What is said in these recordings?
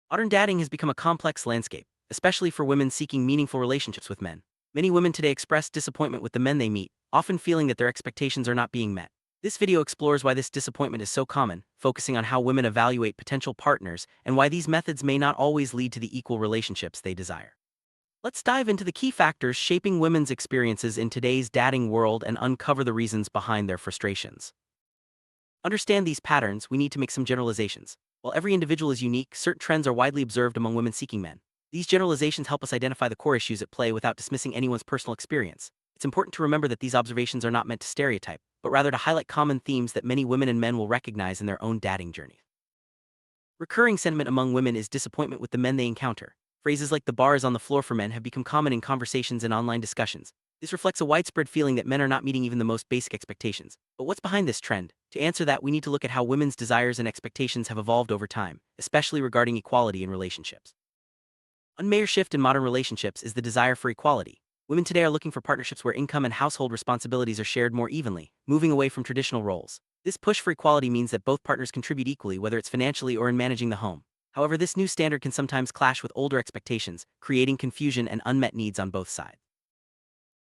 Modern dating has become a complex landscape, especially for women seeking meaningful relationships with men. Many women today express disappointment with the men they meet, often feeling that their expectations are not being met. This video explores why this disappointment is so common, focusing on how women evaluate potential partners and why these methods may not always lead to the equal relationships they desire. Let's dive into the key factors shaping women's experiences in today's dating world and uncover the reasons behind their frustrations. Understand these patterns, we need to make some generalizations. While every individual is unique, certain trends are widely observed among women seeking men. These generalizations help us identify the core issues at play without dismissing anyone's personal experience. It's important to remember that these observations are not meant to stereotype, but rather to highlight common themes that many women and men will recognize in their own dating journey. Recurring sentiment among women is disappointment with the men they encounter. Phrases like "the bar is on the floor" for men have become common in conversations and online discussions. This reflects a widespread feeling that men are not meeting even the most basic expectations. But what's behind this trend? To answer that, we need to look at how women's desires and expectations have evolved over time, especially regarding equality in relationships. A major shift in modern relationships is the desire for equality. Women today are looking for partnerships where income and household responsibilities are shared more evenly, moving away from traditional roles. This push for equality means that both partners contribute equally, whether it's financially or in managing the home. However, this new standard can sometimes clash with older expectations, creating confusion and unmet needs on both sides.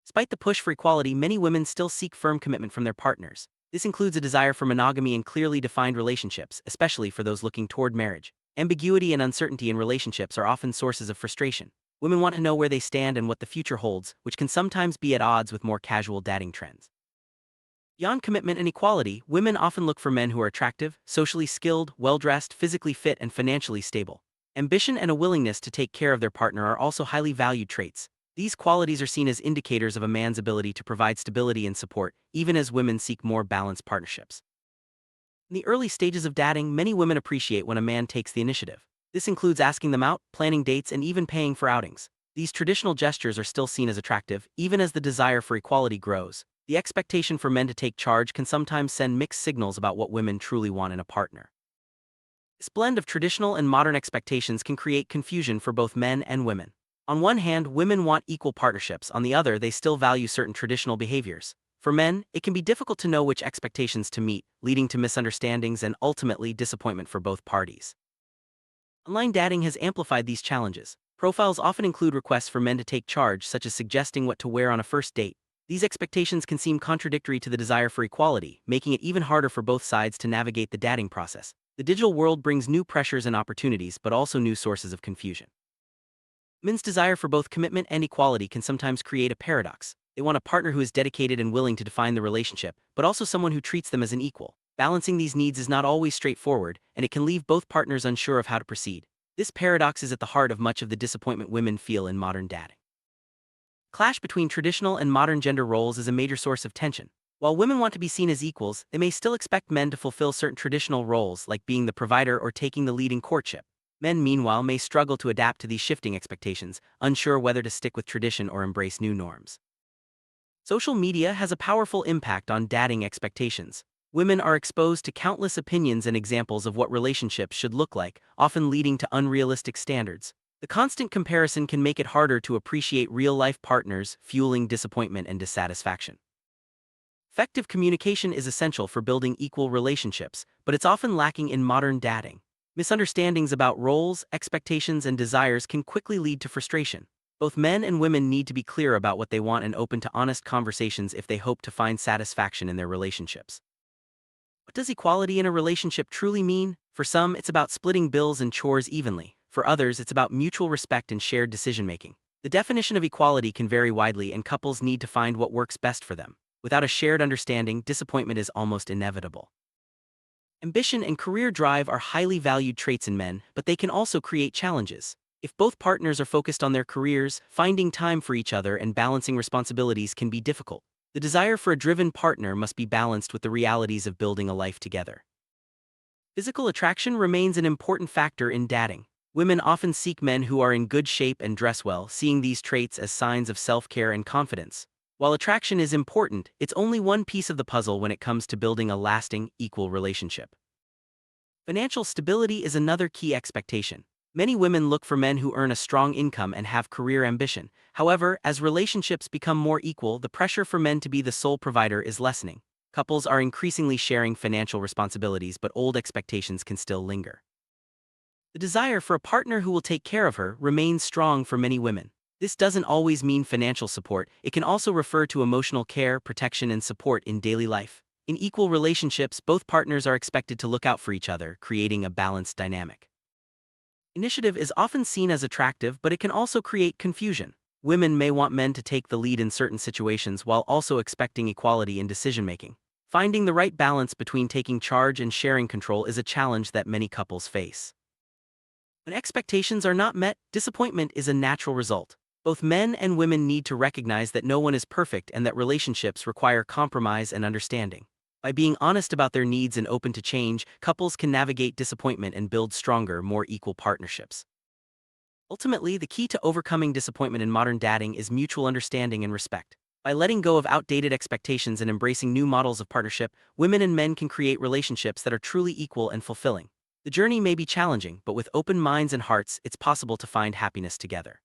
Despite the push for equality, many women still seek firm commitment from their partners. This includes a desire for monogamy and clearly defined relationships, especially for those looking toward marriage. Ambiguity and uncertainty in relationships are often sources of frustration. Women want to know where they stand and what the future holds, which can sometimes be at odds with more casual dating trends. Beyond commitment and equality, women often look for men who are attractive, socially skilled, well-dressed, physically fit, and financially stable. Ambition and a willingness to take care of their partner are also highly valued traits. These qualities are seen as indicators of a man's ability to provide stability and support, even as women seek more balanced partnerships. In the early stages of dating, many women appreciate when a man takes the initiative. This includes asking them out, planning dates, and even paying for outings. These traditional gestures are still seen as attractive, even as the desire for equality grows. The expectation for men to take charge can sometimes send mixed signals about what women truly want in a partner. This blend of traditional and modern expectations can create confusion for both men and women. On one hand, women want equal partnerships, on the other, they still value certain traditional behaviors. For men, it can be difficult to know which expectations to meet, leading to misunderstandings and ultimately disappointment for both parties. Online dating has amplified these challenges. Profiles often include requests for men to take charge, such as suggesting what to wear on a first date. These expectations can seem contradictory to the desire for equality, making it even harder for both sides to navigate the dating process. The digital world brings new pressures and opportunities, but also new sources of confusion. Men's desire for both commitment and equality can sometimes create a paradox. They want a partner who is dedicated and willing to define the relationship, but also someone who treats them as an equal. Balancing these needs is not always straightforward, and it can leave both partners unsure of how to proceed. This paradox is at the heart of much of the disappointment women feel in modern dating. Clash between traditional and modern gender roles is a major source of tension. While women want to be seen as equals, they may still expect men to fulfill certain traditional roles, like being the provider or taking the lead in courtship. Men, meanwhile, may struggle to adapt to these shifting expectations, unsure whether to stick with tradition or embrace new norms. Social media has a powerful impact on dating expectations. Women are exposed to countless opinions and examples of what relationships should look like, often leading to unrealistic standards. The constant comparison can make it harder to appreciate real-life partners, fueling disappointment and dissatisfaction. Effective communication is essential for building equal relationships, but it's often lacking in modern dating. Misunderstandings about roles, expectations, and desires can quickly lead to frustration. Both men and women need to be clear about what they want and open to honest conversations if they hope to find satisfaction in their relationships. What does equality in a relationship truly mean? For some, it's about splitting bills and chores evenly. For others, it's about mutual respect and shared decision-making. The definition of equality can vary widely, and couples need to find what works best for them. Without a shared understanding, disappointment is almost inevitable. Ambition and career drive are highly valued traits in men, but they can also create challenges. If both partners are focused on their careers, finding time for each other and balancing responsibilities can be difficult. The desire for a driven partner must be balanced with the realities of building a life together. Physical attraction remains an important factor in dating. Women often seek men who are in good shape and dress well, seeing these traits as signs of self-care and confidence. While attraction is important, it's only one piece of the puzzle when it comes to building a lasting, equal relationship. Financial stability is another key expectation. Many women look for men who earn a strong income and have career ambition. However, as relationships become more equal, the pressure for men to be the sole provider is lessening. Couples are increasingly sharing financial responsibilities, but old expectations can still linger. The desire for a partner who will take care of her remains strong for many women. This doesn't always mean financial support, it can also refer to emotional care, protection, and support in daily life. In equal relationships, both partners are expected to look out for each other, creating a balanced dynamic. Initiative is often seen as attractive, but it can also create confusion. Women may want men to take the lead in certain situations while also expecting equality in decision-making. Finding the right balance between taking charge and sharing control is a challenge that many couples face. When expectations are not met, disappointment is a natural result. Both men and women need to recognize that no one is perfect and that relationships require compromise and understanding. By being honest about their needs and open to change, couples can navigate disappointment and build stronger, more equal partnerships. Ultimately, the key to overcoming disappointment in modern dating is mutual understanding and respect. By letting go of outdated expectations and embracing new models of partnership, women and men can create relationships that are truly equal and fulfilling. The journey may be challenging, but with open minds and hearts, it's possible to find happiness together.